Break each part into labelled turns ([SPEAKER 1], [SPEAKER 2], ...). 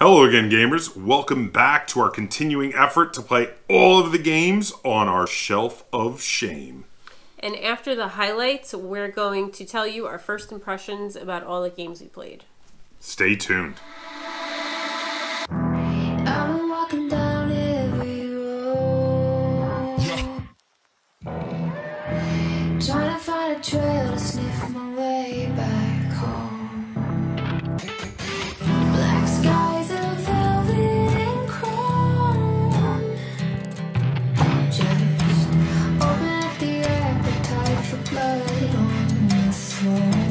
[SPEAKER 1] Hello again, gamers. Welcome back to our continuing effort to play all of the games on our Shelf of Shame.
[SPEAKER 2] And after the highlights, we're going to tell you our first impressions about all the games we played.
[SPEAKER 1] Stay tuned.
[SPEAKER 3] I've been walking down every road, trying to find a trail to sniff my way back home. Black skies and velvet and chrome. Just open up the appetite for blood on the throne.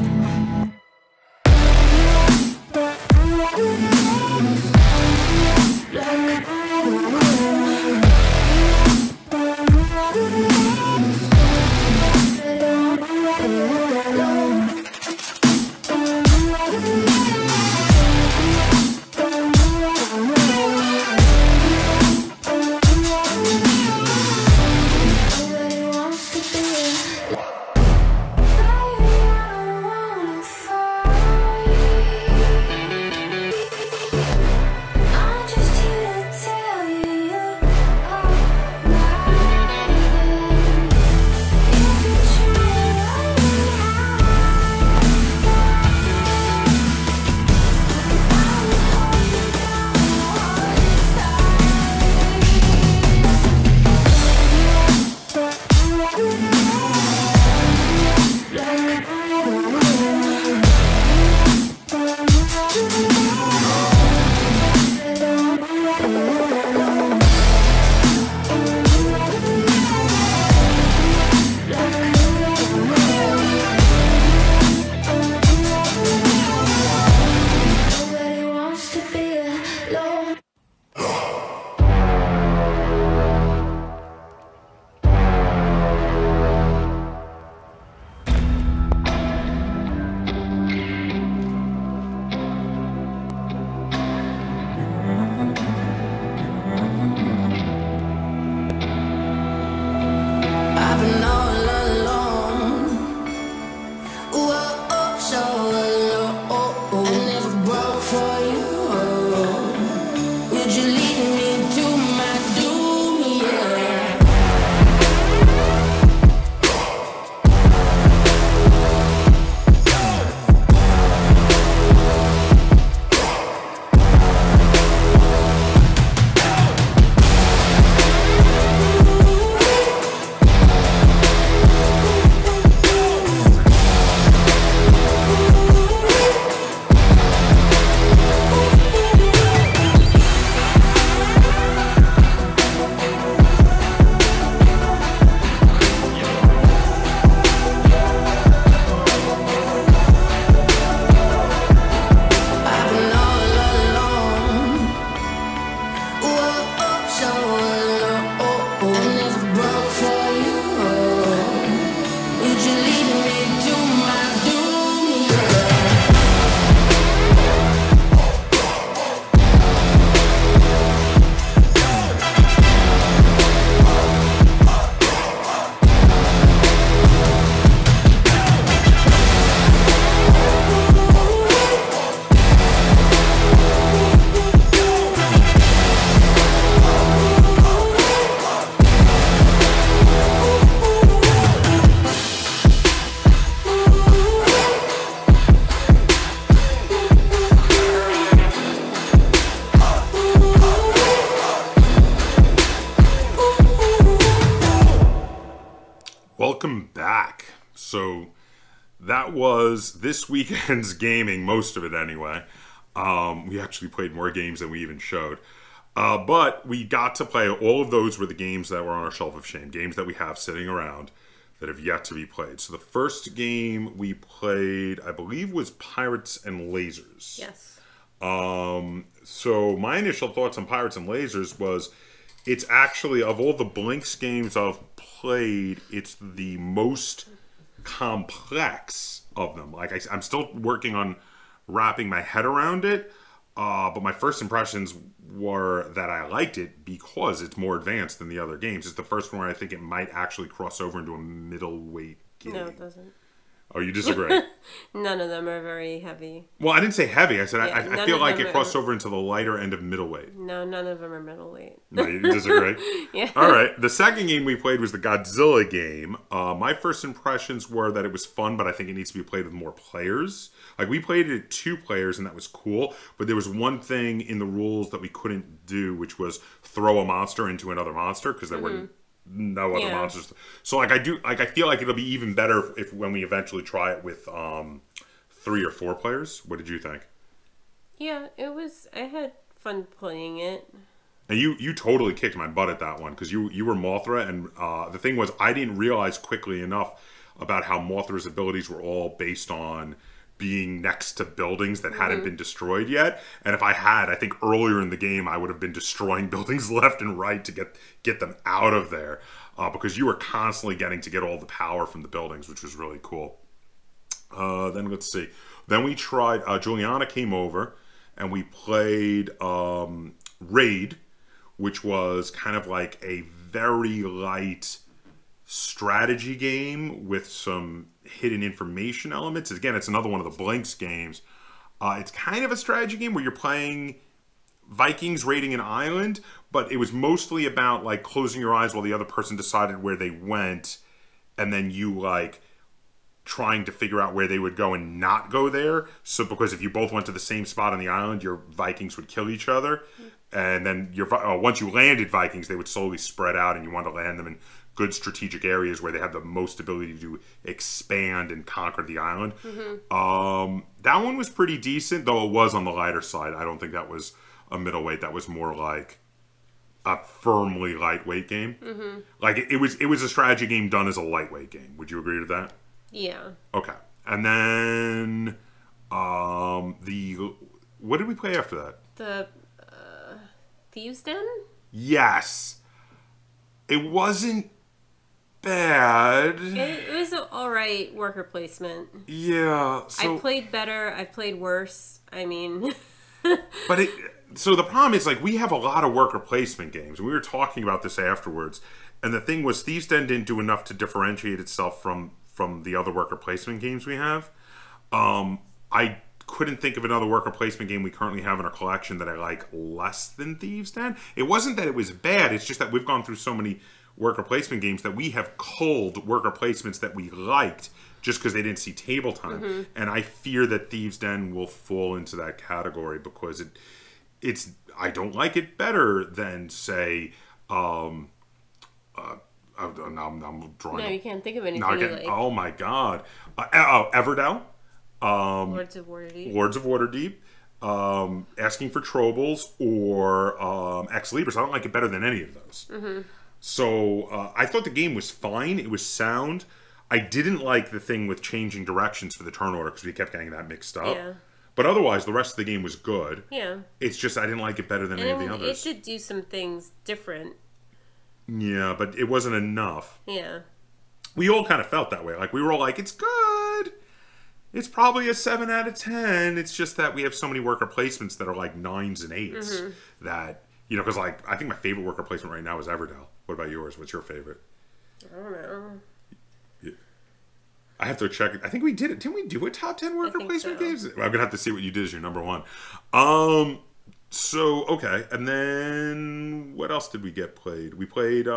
[SPEAKER 1] Welcome back. So that was this weekend's gaming, most of it anyway. We actually played more games than we even showed. But we got to play, all of those were the games that were on our Shelf of Shame, games that we have sitting around that have yet to be played. So the first game we played, I believe, was Pirates and Lasers.
[SPEAKER 2] Yes.
[SPEAKER 1] So my initial thoughts on Pirates and Lasers was, it's actually, of all the Blinks games I've played, it's the most complex of them. Like, I'm still working on wrapping my head around it, but my first impressions were that I liked it because it's more advanced than the other games. It's the first one where I think it might actually cross over into a middleweight game.
[SPEAKER 2] No, it doesn't.
[SPEAKER 1] Oh, you disagree?
[SPEAKER 2] None of them are very heavy.
[SPEAKER 1] Well, I didn't say heavy. I said
[SPEAKER 2] Yeah,
[SPEAKER 1] I
[SPEAKER 2] none
[SPEAKER 1] feel
[SPEAKER 2] of
[SPEAKER 1] like
[SPEAKER 2] them
[SPEAKER 1] it
[SPEAKER 2] are-
[SPEAKER 1] crossed over into the lighter end of middleweight.
[SPEAKER 2] No, none of them are middleweight.
[SPEAKER 1] No, you disagree?
[SPEAKER 2] Yeah.
[SPEAKER 1] All right. The second game we played was the Godzilla game. My first impressions were that it was fun, but I think it needs to be played with more players. Like, we played it at 2 players, and that was cool. But there was one thing in the rules that we couldn't do, which was throw a monster into another monster, because there were no other
[SPEAKER 2] Yeah.
[SPEAKER 1] monsters. So, like, I feel like it'll be even better if when we eventually try it with 3 or 4 players. What did you think?
[SPEAKER 2] Yeah, it was. I had fun playing it.
[SPEAKER 1] And you totally kicked my butt at that one because you were Mothra, and the thing was I didn't realize quickly enough about how Mothra's abilities were all based on being next to buildings that hadn't been destroyed yet. And if I had, I think earlier in the game I would have been destroying buildings left and right to get them out of there because you were constantly getting to get all the power from the buildings, which was really cool. Then let's see. Then we tried. Juliana came over, and we played Raid, which was kind of like a very light strategy game with some hidden information elements. Again, it's another one of the Blinks games. It's kind of a strategy game where you're playing Vikings raiding an island, but it was mostly about like closing your eyes while the other person decided where they went, and then you like trying to figure out where they would go and not go there. So because if you both went to the same spot on the island, your Vikings would kill each other. And then once you landed Vikings, they would slowly spread out, and you want to land them in good strategic areas where they have the most ability to expand and conquer the island. That one was pretty decent, though it was on the lighter side. I don't think that was a middleweight. That was more like a firmly lightweight game. Like it was a strategy game done as a lightweight game. Would you agree with that?
[SPEAKER 2] Yeah.
[SPEAKER 1] Okay. And then what did we play after that?
[SPEAKER 2] The Thieves Den?
[SPEAKER 1] Yes. It wasn't bad.
[SPEAKER 2] It was an alright worker placement.
[SPEAKER 1] Yeah. So
[SPEAKER 2] I played better. I played worse. I mean...
[SPEAKER 1] But so the problem is, like, we have a lot of worker placement games. We were talking about this afterwards. And the thing was, Thieves Den didn't do enough to differentiate itself from the other worker placement games we have. I couldn't think of another worker placement game we currently have in our collection that I like less than Thieves Den. It wasn't that it was bad. It's just that we've gone through so many worker placement games that we have culled worker placements that we liked just because they didn't see table time. And I fear that Thieves Den will fall into that category because it's I don't like it better than, say, I'm drawing.
[SPEAKER 2] No, you can't think of anything
[SPEAKER 1] No,
[SPEAKER 2] you like.
[SPEAKER 1] oh my god, Everdell.
[SPEAKER 2] Lords of Waterdeep.
[SPEAKER 1] Lords of Waterdeep, Asking for Troubles, or Ex Libris. I don't like it better than any of those. So I thought the game was fine. It was sound. I didn't like the thing with changing directions for the turn order because we kept getting that mixed up.
[SPEAKER 2] Yeah.
[SPEAKER 1] But otherwise, the rest of the game was good.
[SPEAKER 2] Yeah.
[SPEAKER 1] It's just I didn't like it better than any of the others.
[SPEAKER 2] It did do some things different.
[SPEAKER 1] Yeah, but it wasn't enough.
[SPEAKER 2] Yeah.
[SPEAKER 1] We all kind of felt that way. Like, we were all like, it's good. It's probably a 7 out of 10. It's just that we have so many worker placements that are like 9s and 8s that, you know, because like, I think my favorite worker placement right now is Everdell. What about yours? What's your favorite?
[SPEAKER 2] I don't know.
[SPEAKER 1] I have to check it. I think we did it. Didn't we do a top 10 worker
[SPEAKER 2] think
[SPEAKER 1] placement
[SPEAKER 2] so.
[SPEAKER 1] games? I'm going to have to see what you did as your number 1. So, okay. And then what else did we get played? We played,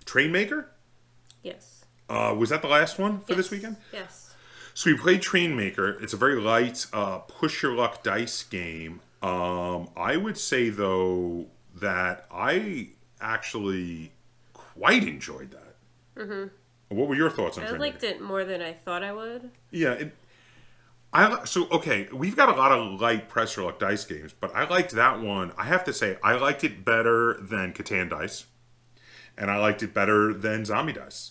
[SPEAKER 1] Trainmaker?
[SPEAKER 2] Yes.
[SPEAKER 1] Was that the last one for this weekend?
[SPEAKER 2] Yes.
[SPEAKER 1] So we played Trainmaker. It's a very light, push your luck dice game. I would say, though, that I actually quite enjoyed that. What were your thoughts on
[SPEAKER 2] I
[SPEAKER 1] Trainmaker?
[SPEAKER 2] liked it more than I thought I would.
[SPEAKER 1] Yeah. Okay, we've got a lot of light press your luck dice games, but I liked that one. I have to say, I liked it better than Catan dice, and I liked it better than Zombie dice.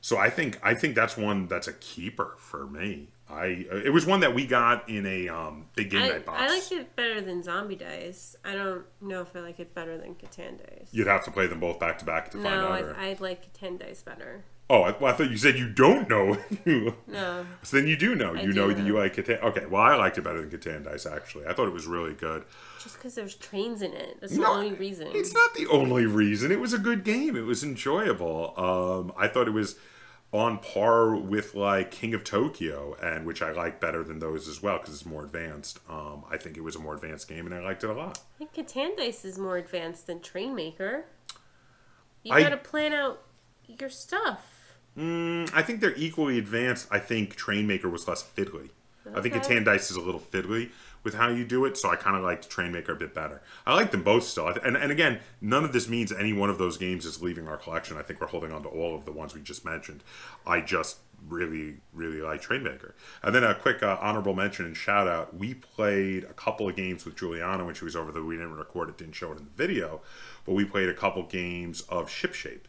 [SPEAKER 1] So I think that's one that's a keeper for me. It was one that we got in a big game night box.
[SPEAKER 2] I liked it better than Zombie Dice. I don't know if I like it better than Catan Dice.
[SPEAKER 1] You'd have to play them both back to back to find out.
[SPEAKER 2] No, I like Catan Dice better.
[SPEAKER 1] Oh, I thought you said you don't know.
[SPEAKER 2] No.
[SPEAKER 1] So then you do know.
[SPEAKER 2] I
[SPEAKER 1] You
[SPEAKER 2] do
[SPEAKER 1] know
[SPEAKER 2] know.
[SPEAKER 1] that you like Catan. Okay, well, I liked it better than Catan dice, actually. I thought it was really good.
[SPEAKER 2] Just because there's trains in it. That's the
[SPEAKER 1] No,
[SPEAKER 2] only reason.
[SPEAKER 1] It's not the only reason. It was a good game. It was enjoyable. I thought it was on par with like King of Tokyo, and which I like better than those as well because it's more advanced. I think it was a more advanced game, and I liked it a lot.
[SPEAKER 2] I think Catan Dice is more advanced than Trainmaker. You gotta plan out your stuff.
[SPEAKER 1] I think they're equally advanced. I think Trainmaker was less fiddly. Okay. I think Catan Dice is a little fiddly with how you do it, so I kind of liked Trainmaker a bit better. I like them both still. And again, none of this means any one of those games is leaving our collection. I think we're holding on to all of the ones we just mentioned. I just really, really like Trainmaker. And then a quick honorable mention and shout out. We played a couple of games with Juliana when she was over there. We didn't record it, didn't show it in the video, but we played a couple games of Ship Shape.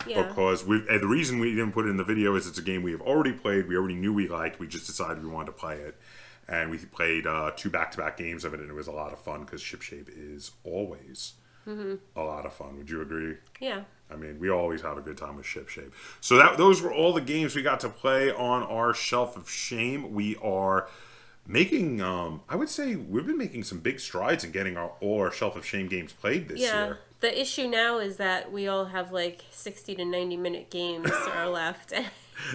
[SPEAKER 1] Yeah. Because the reason we didn't put it in the video is it's a game we have already played. We already knew we liked. We just decided we wanted to play it. And we played 2 back-to-back games of it, and it was a lot of fun because Ship Shape is always a lot of fun. Would you agree?
[SPEAKER 2] Yeah.
[SPEAKER 1] I mean, we always have a good time with Ship Shape. So those were all the games we got to play on our Shelf of Shame. We are making, I would say, we've been making some big strides in getting all our Shelf of Shame games played this year.
[SPEAKER 2] The issue now is that we all have like 60 to 90 minute games are left.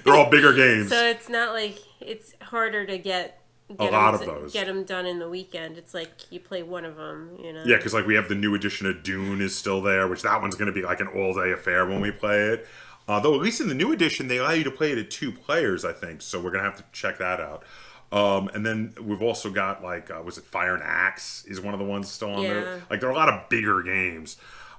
[SPEAKER 1] They're all bigger games.
[SPEAKER 2] So it's not like, it's harder to get
[SPEAKER 1] a lot of those.
[SPEAKER 2] Get them done in the weekend. It's like you play one of them, you know?
[SPEAKER 1] Yeah, because like we have the new edition of Dune is still there, which that one's going to be like an all-day affair when we play it. Though at least in the new edition, they allow you to play it at 2 players, I think. So we're going to have to check that out. And then we've also got like, was it Fire and Axe is one of the ones still on there? Like there are a lot of bigger games.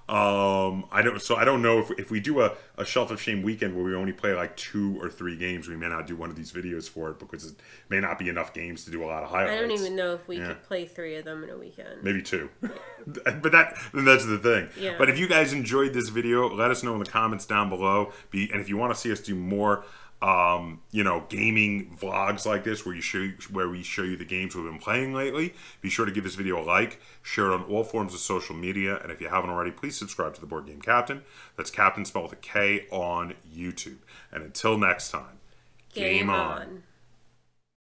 [SPEAKER 1] I don't know if we do a Shelf of Shame weekend where we only play like 2 or 3 games, we may not do one of these videos for it because it may not be enough games to do a lot of highlights.
[SPEAKER 2] I don't even know if we could play 3 of them in a weekend.
[SPEAKER 1] Maybe 2. But that's the thing. Yeah. But if you guys enjoyed this video, let us know in the comments down below. And if you want to see us do more gaming vlogs like this where we show you the games we've been playing lately, be sure to give this video a like, share it on all forms of social media, and if you haven't already, please subscribe to the Board Game Captain. That's Captain spelled with a K on YouTube. And until next time, game on.